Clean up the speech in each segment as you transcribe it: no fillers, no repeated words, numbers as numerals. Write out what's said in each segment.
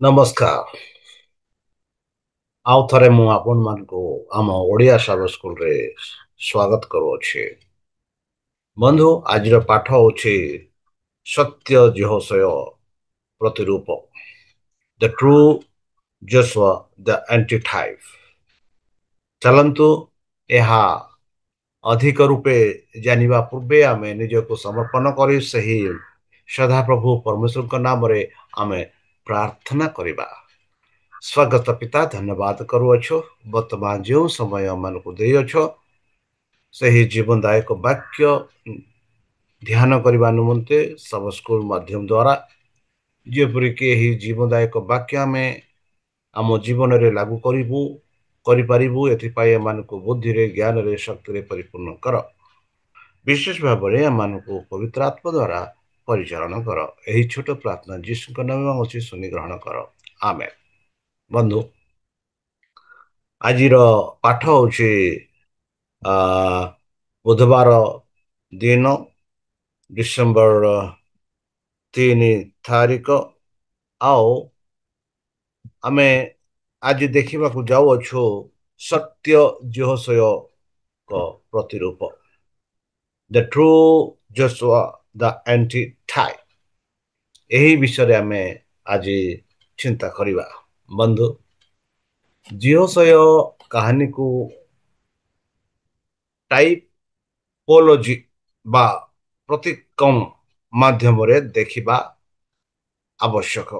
ନମସ୍କାର। ଆଉ ଥରେ ମୁଁ ଆପଣମାନଙ୍କୁ ଆମ ଓଡ଼ିଆ ସାର ସ୍କୁଲରେ ସ୍ୱାଗତ କରୁଅଛି। ବନ୍ଧୁ, ଆଜିର ପାଠ ହେଉଛି ସତ୍ୟ ଜିହୋଶୟ ପ୍ରତିରୂପ। ଦ ଟ୍ରୁ ଜୋଶୁଆ ଦ ଆଣ୍ଟିଥାଇପ୍। ଚାଲନ୍ତୁ ଏହା ଅଧିକ ରୂପେ ଜାଣିବା ପୂର୍ବେ ଆମେ ନିଜକୁ ସମର୍ପଣ କରି ସେହି ସଦାପ୍ରଭୁ ପରମେଶ୍ୱରଙ୍କ ନାମରେ ଆମେ ପ୍ରାର୍ଥନା କରିବା। ସ୍ୱାଗତ ପିତା, ଧନ୍ୟବାଦ କରୁଅଛୁ ବର୍ତ୍ତମାନ ଯେଉଁ ସମୟ ଆମମାନଙ୍କୁ ଦେଇଅଛ ସେହି ଜୀବନଦାୟକ ବାକ୍ୟ ଧ୍ୟାନ କରିବା ନିମନ୍ତେ ସବୁ ସ୍କୁଲ ମାଧ୍ୟମ ଦ୍ୱାରା ଯେପରିକି ଏହି ଜୀବନଦାୟକ ବାକ୍ୟ ଆମେ ଆମ ଜୀବନରେ ଲାଗୁ କରିପାରିବୁ, ଏଥିପାଇଁ ଏମାନଙ୍କୁ ବୁଦ୍ଧିରେ, ଜ୍ଞାନରେ, ଶକ୍ତିରେ ପରିପୂର୍ଣ୍ଣ କର। ବିଶେଷ ଭାବରେ ଏମାନଙ୍କୁ ପବିତ୍ର ଆତ୍ମା ଦ୍ୱାରା ପରିଚାଳନା କର। ଏହି ଛୋଟ ପ୍ରାର୍ଥନା ଯୀଶୁଙ୍କ ନାମରେ ମାଗୁଛି, ଶୁଣି ଗ୍ରହଣ କର। ଆମେନ୍। ବନ୍ଧୁ, ଆଜିର ପାଠ ହେଉଛି ବୁଧବାର ଦିନ, ଡିସେମ୍ବର 3 ତାରିଖ। ଆଉ ଆମେ ଆଜି ଦେଖିବାକୁ ଯାଉଅଛୁ ସତ୍ୟ ଜିହୋଶୟଙ୍କ ପ୍ରତିରୂପ। ଦ ଟ୍ରୁ ଜୋଶୁଆ ଦ ଆଣ୍ଟିଥାଇପ୍। ଏହି ବିଷୟରେ ଆମେ ଆଜି ଚିନ୍ତା କରିବା। ବନ୍ଧୁ, ଜିହୋଶୟ କାହାଣୀକୁ ଟାଇପୋଲୋଜି ବା ପ୍ରତୀକ ମାଧ୍ୟମରେ ଦେଖିବା ଆବଶ୍ୟକ।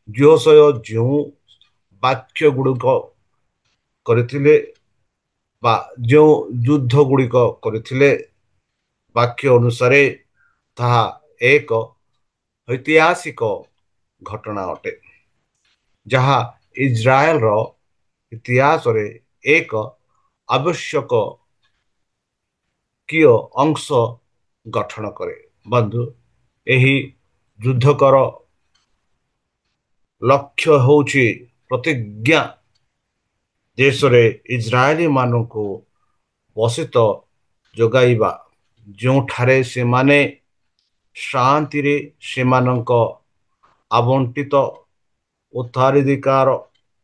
ଜିହୋଶୟ ଯେଉଁ ବାକ୍ୟ ଗୁଡ଼ିକ କରିଥିଲେ ବା ଯେଉଁ ଯୁଦ୍ଧ ଗୁଡ଼ିକ କରିଥିଲେ, ବାକ୍ୟ ଅନୁସାରେ ତାହା ଏକ ଐତିହାସିକ ଘଟଣା ଅଟେ, ଯାହା ଇସ୍ରାଏଲର ଇତିହାସରେ ଏକ ଆବଶ୍ୟକ ଅଂଶ ଗଠନ କରେ। ବନ୍ଧୁ, ଏହି ଯୁଦ୍ଧକର ଲକ୍ଷ୍ୟ ହେଉଛି ପ୍ରତିଜ୍ଞା ଦେଶରେ ଇସ୍ରାଏଲୀ ମାନଙ୍କୁ ବସତି ଯୋଗାଇବା, ଯେଉଁଠାରେ ସେମାନେ ଶାନ୍ତିରେ ସେମାନଙ୍କ ଆବଣ୍ଟିତ ଉତ୍ତରାଧିକାର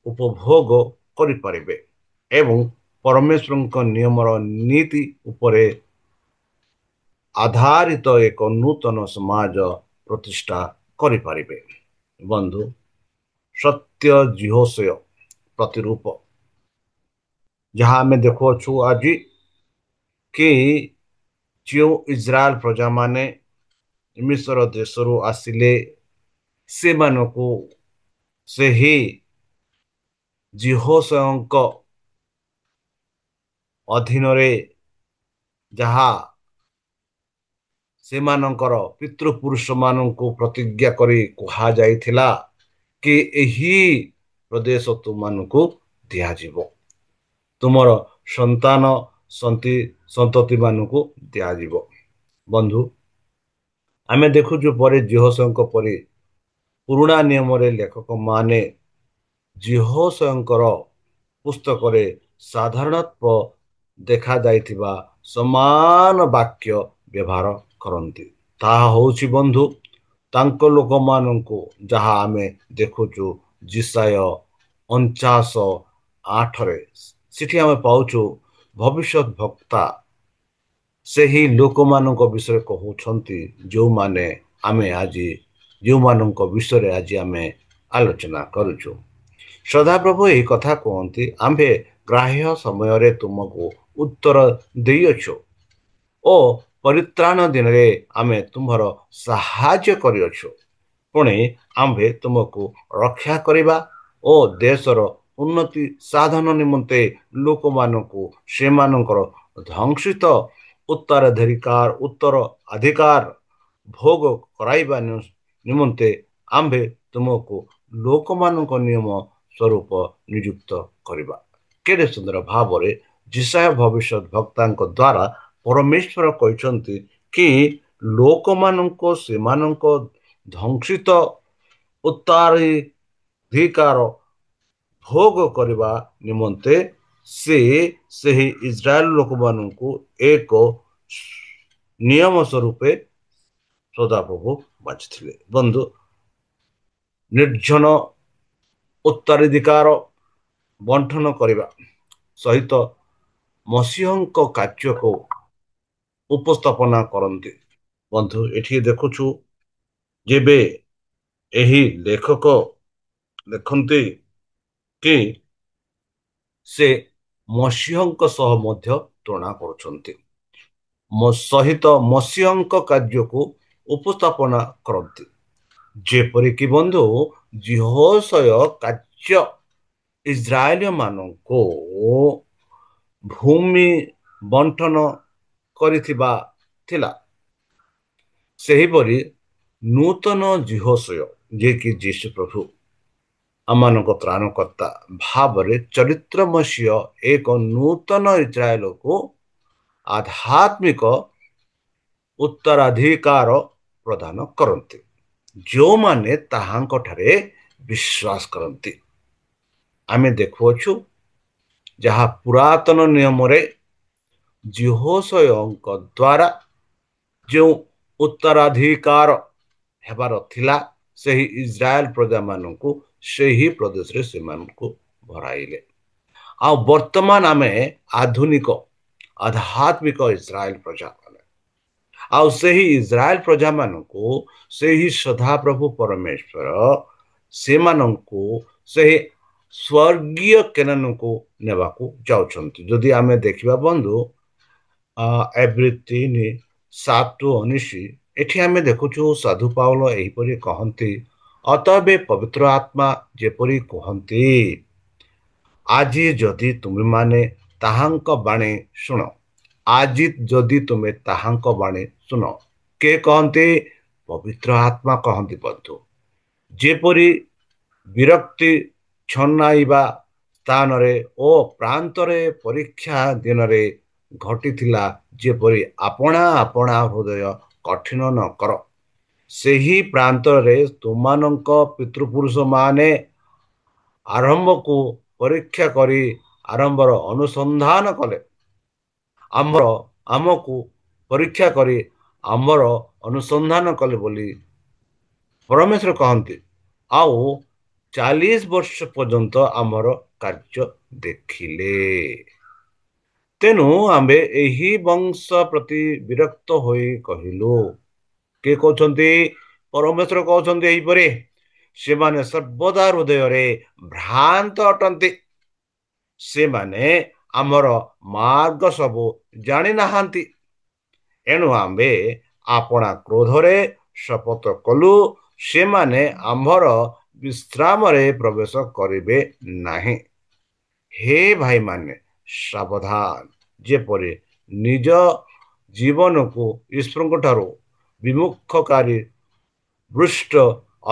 ଉପଭୋଗ କରିପାରିବେ ଏବଂ ପରମେଶ୍ୱରଙ୍କ ନିୟମର ନୀତି ଉପରେ ଆଧାରିତ ଏକ ନୂତନ ସମାଜ ପ୍ରତିଷ୍ଠା କରିପାରିବେ। ବନ୍ଧୁ, ସତ୍ୟ ଜିହୋଶୟ ପ୍ରତିରୂପ ଯାହା ଆମେ ଦେଖୁଅଛୁ ଆଜି, କି ଯେଉଁ ଇସ୍ରାଏଲ ପ୍ରଜାମାନେ ମିଶ୍ର ଦେଶରୁ ଆସିଲେ, ସେମାନଙ୍କୁ ସେହି ଜିହୋଶୟଙ୍କ ଅଧୀନରେ ଯାହା ସେମାନଙ୍କର ପିତୃପୁରୁଷମାନଙ୍କୁ ପ୍ରତିଜ୍ଞା କରି କୁହାଯାଇଥିଲା କି ଏହି ପ୍ରଦେଶ ତୁମମାନଙ୍କୁ ଦିଆଯିବ, ତୁମର ସନ୍ତାନ ସନ୍ତତି ମାନଙ୍କୁ ଦିଆଯିବ। ବନ୍ଧୁ, ଆମେ ଦେଖୁଛୁ ପରେ ଜିହୋଶୟଙ୍କ ପରି ପୁରୁଣା ନିୟମରେ ଲେଖକମାନେ ଜିହୋଶୟଙ୍କର ପୁସ୍ତକରେ ସାଧାରଣତଃ ଦେଖାଯାଇଥିବା ସମାନ ବାକ୍ୟ ବ୍ୟବହାର କରନ୍ତି। ତାହା ହେଉଛି ବନ୍ଧୁ, ତାଙ୍କ ଲୋକମାନଙ୍କୁ, ଯାହା ଆମେ ଦେଖୁଛୁ ଜିସାୟ 49:8, ସେଠି ଆମେ ପାଉଛୁ ଭବିଷ୍ୟତ ବକ୍ତା ସେହି ଲୋକମାନଙ୍କ ବିଷୟରେ କହୁଛନ୍ତି ଯେଉଁମାନଙ୍କ ବିଷୟରେ ଆଜି ଆମେ ଆଲୋଚନା କରୁଛୁ। ସଦାପ୍ରଭୁ ଏହି କଥା କୁହନ୍ତି, ଆମ୍ଭେ ଗ୍ରାହ୍ୟ ସମୟରେ ତୁମକୁ ଉତ୍ତର ଦେଇଅଛୁ ଓ ପରିତ୍ରାଣ ଦିନରେ ଆମେ ତୁମର ସାହାଯ୍ୟ କରିଅଛୁ। ପୁଣି ଆମ୍ଭେ ତୁମକୁ ରକ୍ଷା କରିବା ଓ ଦେଶର ଉନ୍ନତି ସାଧନ ନିମନ୍ତେ ଲୋକମାନଙ୍କୁ ସେମାନଙ୍କର ଧ୍ୱଂସିତ ଉତ୍ତରାଧିକାର ଭୋଗ କରାଇବା ନିମନ୍ତେ ଆମ୍ଭେ ତୁମକୁ ଲୋକମାନଙ୍କ ନିୟମ ସ୍ୱରୂପ ନିଯୁକ୍ତ କରିବା। କେଡ଼େ ସୁନ୍ଦର ଭାବରେ ଜିସାୟ ଭବିଷ୍ୟତ ବକ୍ତାଙ୍କ ଦ୍ୱାରା ପରମେଶ୍ୱର କହିଛନ୍ତି କି ଲୋକମାନଙ୍କୁ ସେମାନଙ୍କ ଧ୍ୱଂସିତ ଉତ୍ତରାଧିକାର ଭୋଗ କରିବା ନିମନ୍ତେ ସେ ସେହି ଇସ୍ରାଏଲ ଲୋକମାନଙ୍କୁ ଏକ ନିୟମ ସ୍ୱରୂପେ ସଦାପ୍ରଭୁ ବାଛିଥିଲେ। ବନ୍ଧୁ, ନିର୍ଜନ ଉତ୍ତରାଧିକାର ବଣ୍ଟନ କରିବା ସହିତ ମସିହଙ୍କ କାର୍ଯ୍ୟକୁ ଉପସ୍ଥାପନା କରନ୍ତି। ବନ୍ଧୁ ଏଠି ଦେଖୁଛୁ ଯେବେ ଏହି ଲେଖକ ଲେଖନ୍ତି କି ସେ ମସିହଙ୍କ ସହ ମଧ୍ୟ ତୁଳନା କରୁଛନ୍ତି। ମୋ ସହିତ ମସିହଙ୍କ କାର୍ଯ୍ୟକୁ ଉପସ୍ଥାପନା କରନ୍ତି। ଯେପରିକି ବନ୍ଧୁ ଜିହୋଶୟ କାର୍ଯ୍ୟ ଇସ୍ରାଏଲ ମାନଙ୍କୁ ଭୂମି ବଣ୍ଟନ କରିଥିବା ଥିଲା, ସେହିପରି ନୂତନ ଜିହୋଶୟ ଯିଏକି ଯୀଶୁ ପ୍ରଭୁ ଆମମାନଙ୍କ ତ୍ରାଣକର୍ତ୍ତା ଭାବରେ ଚରିତ୍ରମସୀୟ ଏକ ନୂତନ ଇସ୍ରାଏଲକୁ ଆଧ୍ୟାତ୍ମିକ ଉତ୍ତରାଧିକାର ପ୍ରଦାନ କରନ୍ତି, ଯେଉଁମାନେ ତାହାଙ୍କଠାରେ ବିଶ୍ୱାସ କରନ୍ତି। ଆମେ ଦେଖୁଅଛୁ ଯାହା ପୁରାତନ ନିୟମରେ ଜିହୋଶୟଙ୍କ ଦ୍ୱାରା ଯେଉଁ ଉତ୍ତରାଧିକାର ହେବାର ଥିଲା, ସେହି ଇସ୍ରାଏଲ ପ୍ରଜାମାନଙ୍କୁ ସେହି ପ୍ରଦେଶରେ ସେମାନଙ୍କୁ ଭରାଇଲେ। ଆଉ ବର୍ତ୍ତମାନ ଆମେ ଆଧୁନିକ ଆଧ୍ୟାତ୍ମିକ ଇସ୍ରାଏଲ ପ୍ରଜା, ଆଉ ସେହି ଇସ୍ରାଏଲ ପ୍ରଜାମାନଙ୍କୁ ସେହି ସଦାପ୍ରଭୁ ପରମେଶ୍ୱର ସେମାନଙ୍କୁ ସେହି ସ୍ୱର୍ଗୀୟ କେନାନକୁ ନେବାକୁ ଯାଉଛନ୍ତି। ଯଦି ଆମେ ଦେଖିବା ବନ୍ଧୁ ଏବ୍ରି 3:7-19 ଏଠି ଆମେ ଦେଖୁଛୁ ସାଧୁ ପାଉଲ ଏହିପରି କହନ୍ତି, ଅତଏବ ପବିତ୍ର ଆତ୍ମା ଯେପରି କୁହନ୍ତି, ଆଜି ଯଦି ତୁମେମାନେ ତାହାଙ୍କ ବାଣୀ ଶୁଣ। ଆଜି ଯଦି ତୁମେ ତାହାଙ୍କ ବାଣୀ ଶୁଣ। କେ କହନ୍ତି? ପବିତ୍ର ଆତ୍ମା କହନ୍ତି ବନ୍ଧୁ। ଯେପରି ବିରକ୍ତି ଛନାଇବା ସ୍ଥାନରେ ଓ ପ୍ରାନ୍ତରେ ପରୀକ୍ଷା ଦିନରେ ଘଟିଥିଲା, ଯେପରି ଆପଣା ଆପଣା ହୃଦୟ କଠିନ ନ କର। ସେହି ପ୍ରାନ୍ତରେ ତୁମମାନଙ୍କ ପିତୃପୁରୁଷମାନେ ଆରମ୍ଭକୁ ପରୀକ୍ଷା କରି ଆରମ୍ଭର ଅନୁସନ୍ଧାନ କଲେ। ଆମକୁ ପରୀକ୍ଷା କରି ଆମର ଅନୁସନ୍ଧାନ କଲେ ବୋଲି ପରମେଶ୍ୱର କହନ୍ତି, ଆଉ 40 ବର୍ଷ ପର୍ଯ୍ୟନ୍ତ ଆମର କାର୍ଯ୍ୟ ଦେଖିଲେ। ତେଣୁ ଆମ୍ଭେ ଏହି ବଂଶ ପ୍ରତି ବିରକ୍ତ ହୋଇ କହିଲୁ। କିଏ କହୁଛନ୍ତି? ପରମେଶ୍ୱର କହୁଛନ୍ତି ଏହିପରି, ସେମାନେ ସର୍ବଦା ହୃଦୟରେ ଭ୍ରାନ୍ତ ଅଟନ୍ତି। ସେମାନେ ଆମର ମାର୍ଗ ସବୁ ଜାଣିନାହାନ୍ତି। ଏଣୁ ଆମ୍ଭେ ଆପଣା କ୍ରୋଧରେ ଶପଥ କଲୁ, ସେମାନେ ଆମ୍ଭର ବିଶ୍ରାମରେ ପ୍ରବେଶ କରିବେ ନାହିଁ। ହେ ଭାଇମାନେ, ସାବଧାନ, ଯେପରି ନିଜ ଜୀବନକୁ ଈଶ୍ୱରଙ୍କ ଠାରୁ ବିମୁଖକାରୀ ଭ୍ରଷ୍ଟ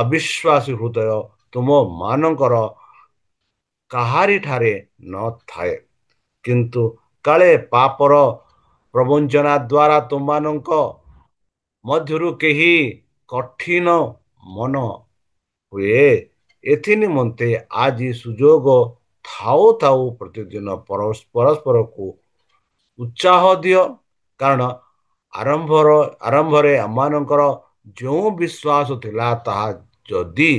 ଅବିଶ୍ୱାସୀ ହୃଦୟ ତୁମମାନଙ୍କର କାହାରିଠାରେ ନଥାଏ। କିନ୍ତୁ କାଳେ ପାପର ପ୍ରବଞ୍ଚନା ଦ୍ୱାରା ତୁମମାନଙ୍କ ମଧ୍ୟରୁ କେହି କଠିନ ମନ ହୁଏ, ଏଥି ନିମନ୍ତେ ଆଜି ସୁଯୋଗ ଥାଉ ଥାଉ ପ୍ରତିଦିନ ପରସ୍ପରକୁ ଉତ୍ସାହ ଦିଅ। କାରଣ ଆରମ୍ଭରେ ଆମମାନଙ୍କର ଯେଉଁ ବିଶ୍ୱାସ ଥିଲା, ତାହା ଯଦି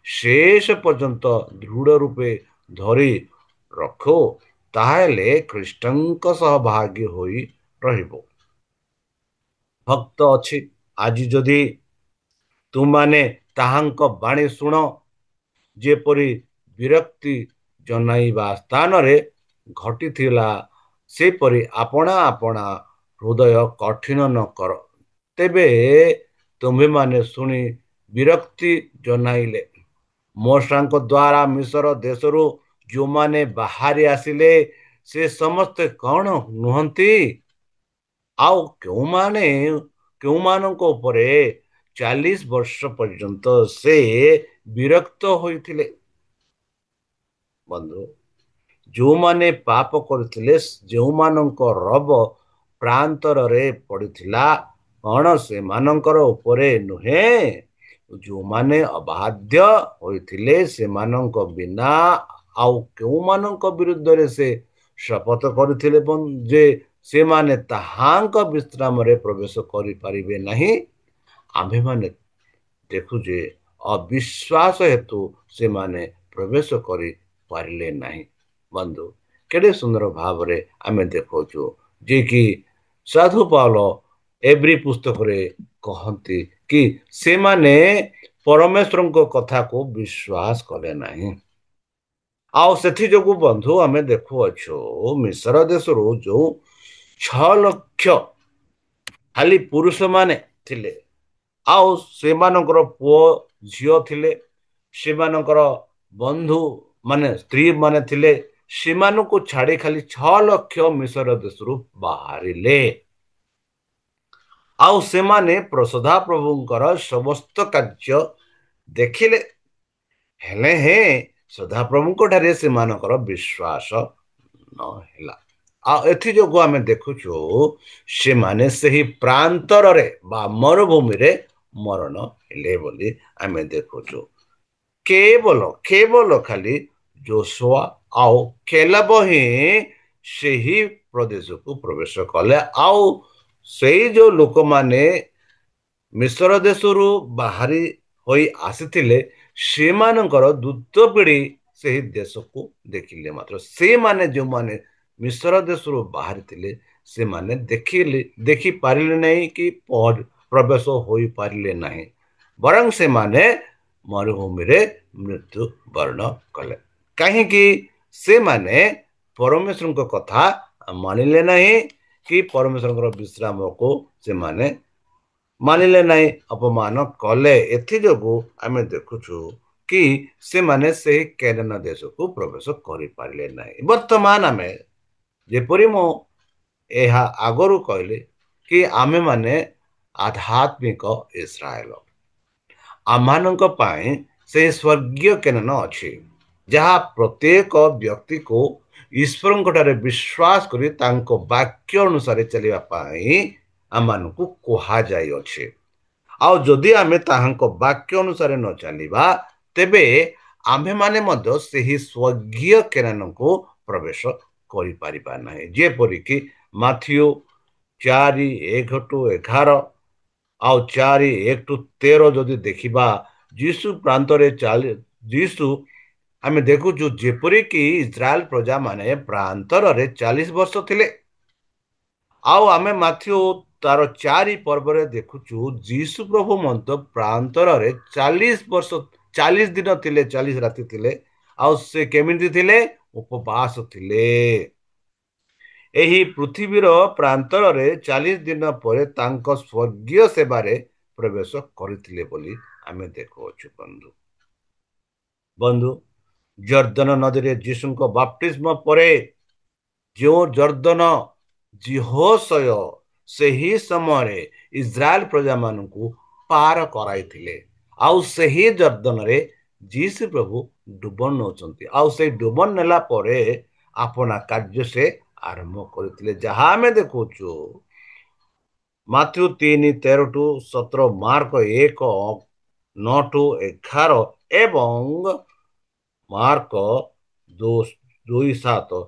ଶେଷ ପର୍ଯ୍ୟନ୍ତ ଦୃଢ଼ ରୂପେ ଧରି ରଖ, ତାହେଲେ ଖ୍ରୀଷ୍ଟଙ୍କ ସହ ଭାଗୀ ହୋଇ ରହିବ। ଭକ୍ତ ଅଛି, ଆଜି ଯଦି ତୁମାନେ ତାହାଙ୍କ ବାଣୀ ଶୁଣ, ଯେପରି ବିରକ୍ତି ଜଣାଇବା ସ୍ଥାନରେ ଘଟିଥିଲା, ସେପରି ଆପଣା ଆପଣା ହୃଦୟ କଠିନ ନ କର। ତେବେ ତୁମ୍ଭେମାନେ ଶୁଣି ବିରକ୍ତି ଜଣାଇଲେ। ମୋଶେଙ୍କ ଦ୍ୱାରା ମିଶ୍ର ଦେଶରୁ ଯେଉଁମାନେ ବାହାରି ଆସିଲେ, ସେ ସମସ୍ତେ କଣ ନୁହନ୍ତି? ଆଉ କେଉଁମାନଙ୍କ ଉପରେ 40 ବର୍ଷ ପର୍ଯ୍ୟନ୍ତ ସେ ବିରକ୍ତ ହୋଇଥିଲେ? ବନ୍ଧୁ, ଯେଉଁମାନେ ପାପ କରିଥିଲେ, ଯେଉଁମାନଙ୍କ ରବ ପ୍ରାନ୍ତରରେ ପଡ଼ିଥିଲା, କଣ ସେମାନଙ୍କର ଉପରେ ନୁହେଁ? ଯେଉଁମାନେ ଅବାଧ୍ୟ ହୋଇଥିଲେ, ସେମାନଙ୍କ ବିନା ଆଉ କେଉଁମାନଙ୍କ ବିରୁଦ୍ଧରେ ସେ ଶପଥ କରିଥିଲେ ଯେ ସେମାନେ ତାହାଙ୍କ ବିଶ୍ରାମରେ ପ୍ରବେଶ କରିପାରିବେ ନାହିଁ? ଆମ୍ଭେମାନେ ଦେଖୁ ଯେ ଅବିଶ୍ୱାସ ହେତୁ ସେମାନେ ପ୍ରବେଶ କରିପାରିଲେ ନାହିଁ। ବନ୍ଧୁ, କେଡ଼େ ସୁନ୍ଦର ଭାବରେ ଆମେ ଦେଖାଉଛୁ ଯେ କି ସାଧୁ ପାଉଲ ଏଭ୍ରି ପୁସ୍ତକରେ କହନ୍ତି କି ସେମାନେ ପରମେଶ୍ୱରଙ୍କ କଥାକୁ ବିଶ୍ୱାସ କଲେ ନାହିଁ। ଆଉ ସେଥିଯୋଗୁ ବନ୍ଧୁ ଆମେ ଦେଖୁଅଛୁ ମିଶ୍ର ଦେଶରୁ ଯୋଉ 6 ଲକ୍ଷ ଖାଲି ପୁରୁଷମାନେ ଥିଲେ, ଆଉ ସେମାନଙ୍କର ପୁଅ ଝିଅ ଥିଲେ, ସେମାନଙ୍କର ବନ୍ଧୁ ମାନେ ସ୍ତ୍ରୀ ମାନେ ଥିଲେ, ସେମାନଙ୍କୁ ଛାଡ଼ି ଖାଲି 6 ଲକ୍ଷ ମିଶ୍ର ଦେଶରୁ ବାହାରିଲେ। ଆଉ ସେମାନେ ପ୍ରସଦା ପ୍ରଭୁଙ୍କର ସମସ୍ତ କାର୍ଯ୍ୟ ଦେଖିଲେ, ହେଲେ ହେଁ ସଦାପ୍ରଭୁଙ୍କ ଠାରେ ସେମାନଙ୍କର ବିଶ୍ୱାସ ନ ହେଲା। ଆଉ ଏଥିଯୋଗୁ ଆମେ ଦେଖୁଛୁ ସେମାନେ ସେହି ପ୍ରାନ୍ତରରେ ବା ମରୁଭୂମିରେ ମରଣ ହେଲେ ବୋଲି ଆମେ ଦେଖୁଛୁ। କେବଳ ଖାଲି ଯୋଶୁଆ ଆଉ କେଲେବ ହିଁ ସେହି ପ୍ରଦେଶକୁ ପ୍ରବେଶ କଲେ। ଆଉ ସେଇ ଯୋଉ ଲୋକମାନେ ମିଶ୍ର ଦେଶରୁ ବାହାରି ହୋଇ ଆସିଥିଲେ, ସେମାନଙ୍କର ଦ୍ୱିତୀୟ ପିଢ଼ି ସେହି ଦେଶକୁ ଦେଖିଲେ। ମାତ୍ର ସେମାନେ ଯେଉଁମାନେ ମିଶ୍ର ଦେଶରୁ ବାହାରିଥିଲେ ସେମାନେ ଦେଖିପାରିଲେ ନାହିଁ କି ପ୍ରବେଶ ହୋଇପାରିଲେ ନାହିଁ, ବରଂ ସେମାନେ ମରୁଭୂମିରେ ମୃତ୍ୟୁବରଣ କଲେ। କାହିଁକି? ସେମାନେ ପରମେଶ୍ୱରଙ୍କ କଥା ମାନିଲେ ନାହିଁ କି ପରମେଶ୍ୱରଙ୍କର ବିଶ୍ରାମକୁ ସେମାନେ ମାନିଲେ ନାହିଁ, ଅପମାନ କଲେ। ଏଥିଯୋଗୁ ଆମେ ଦେଖୁଛୁ କି ସେମାନେ ସେହି କେନାନ ଦେଶକୁ ପ୍ରବେଶ କରିପାରିଲେ ନାହିଁ। ବର୍ତ୍ତମାନ ଆମେ ଯେପରି ମୁଁ ଏହା ଆଗରୁ କହିଲି କି ଆମେମାନେ ଆଧ୍ୟାତ୍ମିକ ଇସ୍ରାଏଲ, ଆମମାନଙ୍କ ପାଇଁ ସେ ସ୍ୱର୍ଗୀୟ କେନାନ ଅଛି, ଯାହା ପ୍ରତ୍ୟେକ ବ୍ୟକ୍ତିକୁ ଈଶ୍ୱରଙ୍କ ଠାରେ ବିଶ୍ୱାସ କରି ତାଙ୍କ ବାକ୍ୟ ଅନୁସାରେ ଚାଲିବା ପାଇଁ ଆମମାନଙ୍କୁ କୁହାଯାଇଅଛି। ଆଉ ଯଦି ଆମେ ତାହାଙ୍କ ବାକ୍ୟ ଅନୁସାରେ ନ ଚାଲିବା, ତେବେ ଆମ୍ଭେମାନେ ମଧ୍ୟ ସେହି ସ୍ୱର୍ଗୀୟ କେନାନକୁ ପ୍ରବେଶ କରିପାରିବା ନାହିଁ। ଯେପରିକି ମାଥିଉ 4:1-11 ଆଉ 4:1-13 ଯଦି ଦେଖିବା, ଯୀଶୁ ପ୍ରାନ୍ତରେ ଯୀଶୁ ଆମେ ଦେଖୁଛୁ ଯେପରିକି ଇସ୍ରାଏଲ ପ୍ରଜାମାନେ ପ୍ରାନ୍ତରରେ 40 ବର୍ଷ ଥିଲେ। ଆଉ ଆମେ ମାଥିଉ ତାର 4 ପର୍ବରେ ଦେଖୁଛୁ ଯୀଶୁ ପ୍ରଭୁ ମଧ୍ୟ ପ୍ରାନ୍ତରରେ 40 ବର୍ଷ 40 ଦିନ ଥିଲେ, 40 ରାତି ଥିଲେ। ଆଉ ସେ କେମିତି ଥିଲେ? ଉପବାସ ଥିଲେ। ଏହି ପୃଥିବୀର ପ୍ରାନ୍ତରରେ 40 ଦିନ ପରେ ତାଙ୍କ ସ୍ୱର୍ଗୀୟ ସେବାରେ ପ୍ରବେଶ କରିଥିଲେ ବୋଲି ଆମେ ଦେଖୁଅଛୁ। ବନ୍ଧୁ, ଜର୍ଦ୍ଦନ ନଦୀରେ ଯୀଶୁଙ୍କ ବାପ୍ତିସ୍ମ ପରେ ଯେଉଁ ଜର୍ଦ୍ଦନ ଜିହୋଶୟ ସେହି ସମୟରେ ଇସ୍ରାଏଲ ପ୍ରଜାମାନଙ୍କୁ ପାର କରାଇଥିଲେ, ଆଉ ସେହି ଜର୍ଦ୍ଦନରେ ଯୀଶୁ ପ୍ରଭୁ ଡୁବନ ନେଉଛନ୍ତି। ଆଉ ସେଇ ଡୁବନ ନେଲା ପରେ ଆପଣା କାର୍ଯ୍ୟ ସେ ଆରମ୍ଭ କରିଥିଲେ, ଯାହା ଆମେ ଦେଖୁଛୁ ମାଥିଉ 3:13-17, ମାର୍କ 1:9-11 ଏବଂ ମାର୍କ 2:7।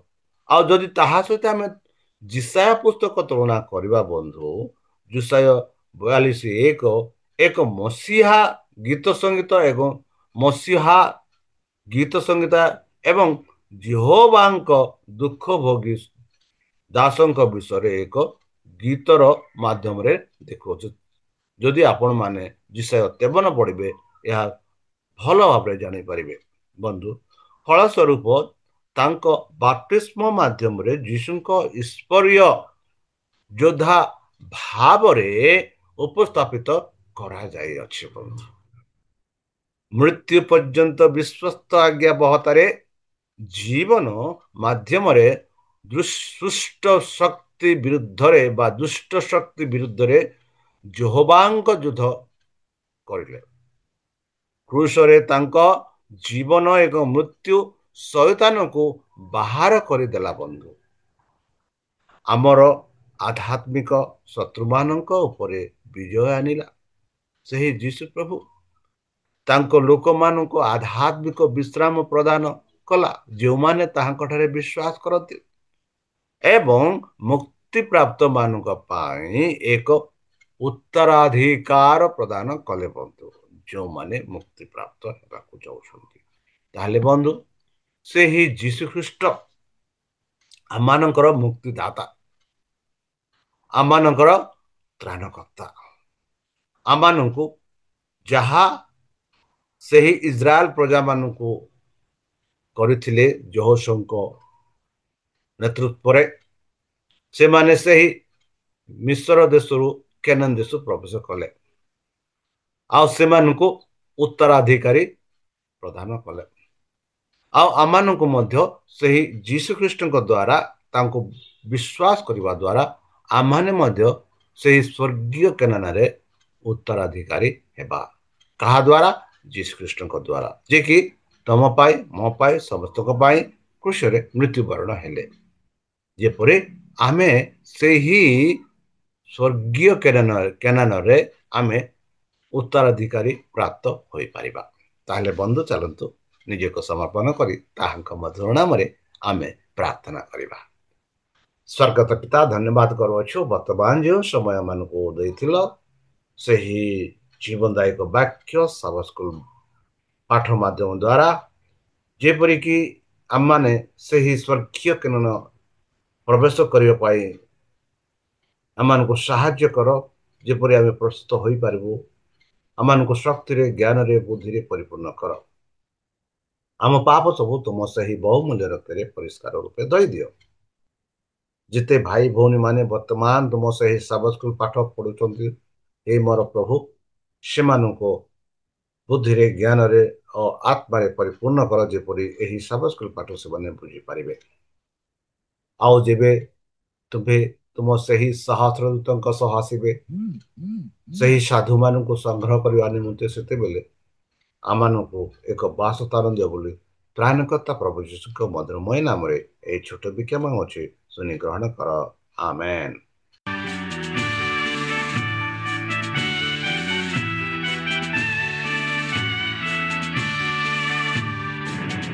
ଆଉ ଯଦି ତାହା ସହିତ ଆମେ ଜିସାୟା ପୁସ୍ତକ ତୁଳନା କରିବା ବନ୍ଧୁ, ଜିସାୟା 42:1 ଏକ ମସିହା ଗୀତ ସଙ୍ଗୀତ ଏବଂ ମସିହା ଗୀତ ସଙ୍ଗୀତ ଏବଂ ଯେହୋବାଙ୍କ ଦୁଃଖ ଭୋଗୀ ଦାସଙ୍କ ବିଷୟରେ ଏକ ଗୀତର ମାଧ୍ୟମରେ ଦେଖୁଅଛୁ। ଯଦି ଆପଣମାନେ ଜିସାୟା 53 ପଢ଼ିବେ, ଏହା ଭଲ ଭାବରେ ଜାଣିପାରିବେ। ବନ୍ଧୁ, ଫଳସ୍ୱରୂପ ତାଙ୍କ ବାପ୍ତିସ୍ମ ମାଧ୍ୟମରେ ଯୀଶୁଙ୍କ ଈଶ୍ୱରୀୟ ଯୋଦ୍ଧା ଭାବରେ ଉପସ୍ଥାପିତ କରାଯାଇଅଛି। ବନ୍ଧୁ, ମୃତ୍ୟୁ ପର୍ଯ୍ୟନ୍ତ ବିଶ୍ୱସ୍ତ ଆଜ୍ଞାବହତାରେ ଜୀବନ ମାଧ୍ୟମରେ ଦୁଷ୍ଟ ଶକ୍ତି ବିରୁଦ୍ଧରେ ଯେହୋବାଙ୍କ ଯୁଦ୍ଧ କରିଲେ। କ୍ରୁଶରେ ତାଙ୍କ ଜୀବନ ଏକ ମୃତ୍ୟୁ ଶୈତାନକୁ ବାହାର କରିଦେଲା। ବନ୍ଧୁ, ଆମର ଆଧ୍ୟାତ୍ମିକ ଶତ୍ରୁମାନଙ୍କ ଉପରେ ବିଜୟ ଆଣିଲା ସେହି ଯୀଶୁ ପ୍ରଭୁ। ତାଙ୍କ ଲୋକମାନଙ୍କୁ ଆଧ୍ୟାତ୍ମିକ ବିଶ୍ରାମ ପ୍ରଦାନ କଲା, ଯେଉଁମାନେ ତାହାଙ୍କଠାରେ ବିଶ୍ୱାସ କରନ୍ତି, ଏବଂ ମୁକ୍ତିପ୍ରାପ୍ତ ମାନଙ୍କ ପାଇଁ ଏକ ଉତ୍ତରାଧିକାର ପ୍ରଦାନ କଲେ। ବନ୍ଧୁ, ଯେଉଁମାନେ ମୁକ୍ତି ପ୍ରାପ୍ତ ହେବାକୁ ଯାଉଛନ୍ତି। ତାହେଲେ ବନ୍ଧୁ, ସେହି ଯୀଶୁଖ୍ରୀଷ୍ଟ ଆମମାନଙ୍କର ମୁକ୍ତିଦାତା, ଆମମାନଙ୍କର ତ୍ରାଣକର୍ତ୍ତା। ଆମମାନଙ୍କୁ ଯାହା ସେହି ଇସ୍ରାଏଲ ପ୍ରଜାମାନଙ୍କୁ କରିଥିଲେ ଯହୋଶୁଆଙ୍କ ନେତୃତ୍ୱରେ, ସେମାନେ ସେହି ମିଶ୍ର ଦେଶରୁ କେନାନ ଦେଶ ପ୍ରବେଶ କଲେ ଆଉ ସେମାନଙ୍କୁ ଉତ୍ତରାଧିକାରୀ ପ୍ରଦାନ କଲେ। ଆଉ ଆମମାନଙ୍କୁ ମଧ୍ୟ ସେହି ଯୀଶୁଖ୍ରୀଷ୍ଟଙ୍କ ଦ୍ୱାରା, ତାଙ୍କୁ ବିଶ୍ୱାସ କରିବା ଦ୍ୱାରା ଆମମାନେ ମଧ୍ୟ ସେହି ସ୍ୱର୍ଗୀୟ କେନାନରେ ଉତ୍ତରାଧିକାରୀ ହେବା। କାହା ଦ୍ୱାରା? ଯୀଶୁଖ୍ରୀଷ୍ଟଙ୍କ ଦ୍ୱାରା, ଯିଏକି ତମ ପାଇଁ, ମୋ ପାଇଁ, ସମସ୍ତଙ୍କ ପାଇଁ କୃଷରେ ମୃତ୍ୟୁବରଣ ହେଲେ। ଯେପରି ଆମେ ସେହି ସ୍ୱର୍ଗୀୟ କେନାନରେ ଆମେ ଉତ୍ତରାଧିକାରୀ ପ୍ରାପ୍ତ ହୋଇପାରିବା। ତାହେଲେ ବନ୍ଧୁ, ଚାଲନ୍ତୁ ନିଜକୁ ସମର୍ପଣ କରି ତାହାଙ୍କ ମଧୁର ନାମରେ ଆମେ ପ୍ରାର୍ଥନା କରିବା। ସ୍ୱର୍ଗତ ପିତା, ଧନ୍ୟବାଦ କରୁଅଛୁ ବର୍ତ୍ତମାନ ଯେଉଁ ସମୟ ମାନଙ୍କୁ ଦେଇଥିଲ, ସେହି ଜୀବନଦାୟକ ବାକ୍ୟ ସବ ସ୍କୁଲ ପାଠ ମାଧ୍ୟମ ଦ୍ୱାରା, ଯେପରିକି ଆମମାନେ ସେହି ସ୍ୱର୍ଗୀୟ କେନାନ ପ୍ରବେଶ କରିବା ପାଇଁ ଆମମାନଙ୍କୁ ସାହାଯ୍ୟ କର, ଯେପରି ଆମେ ପ୍ରସ୍ତୁତ ହୋଇପାରିବୁ। ଆମମାନଙ୍କୁ ଶକ୍ତିରେ, ଜ୍ଞାନରେ, ବୁଦ୍ଧିରେ ପରିପୂର୍ଣ୍ଣ କର। ଆମ ପାପ ସବୁ ତୁମ ସେହି ବହୁମୂଲ୍ୟ ରକ୍ତରେ ପରିଷ୍କାର ରୂପେ ଧୋଇ ଦିଅ। ଯେତେ ଭାଇ ଭଉଣୀ ମାନେ ବର୍ତ୍ତମାନ ତୁମ ସେହି ସାବତ ସ୍କୁଲ ପାଠ ପଢୁଛନ୍ତି, ହେ ମୋର ପ୍ରଭୁ, ସେମାନଙ୍କୁ ବୁଦ୍ଧିରେ, ଜ୍ଞାନରେ ଓ ଆତ୍ମାରେ ପରିପୂର୍ଣ୍ଣ କର, ଯେପରି ଏହି ସାବତ ସ୍କୁଲ ପାଠ ସେମାନେ ବୁଝିପାରିବେ। ଆଉ ଯେବେ ତୁମେ ତୁମ ସେହି ସହସ୍ରଦୂତଙ୍କ ସହ ଆସିବେ, ସେହି ସାଧୁମାନଙ୍କୁ ସଂଗ୍ରହ କରିବା ନିମନ୍ତେ, ସେତେବେଳେ ଆମମାନଙ୍କୁ ଏକ ବାସସ୍ଥାନ ଦିଅ ବୋଲି ତ୍ରାଣକର୍ତ୍ତା ପ୍ରଭୁ ଯୀଶୁଙ୍କ ମଧୁରମୟ ନାମରେ ଏହି ଛୋଟ ବିଜ୍ଞାପନ ଅଛି, ଶୁଣି ଗ୍ରହଣ କର। ଆମେନ୍।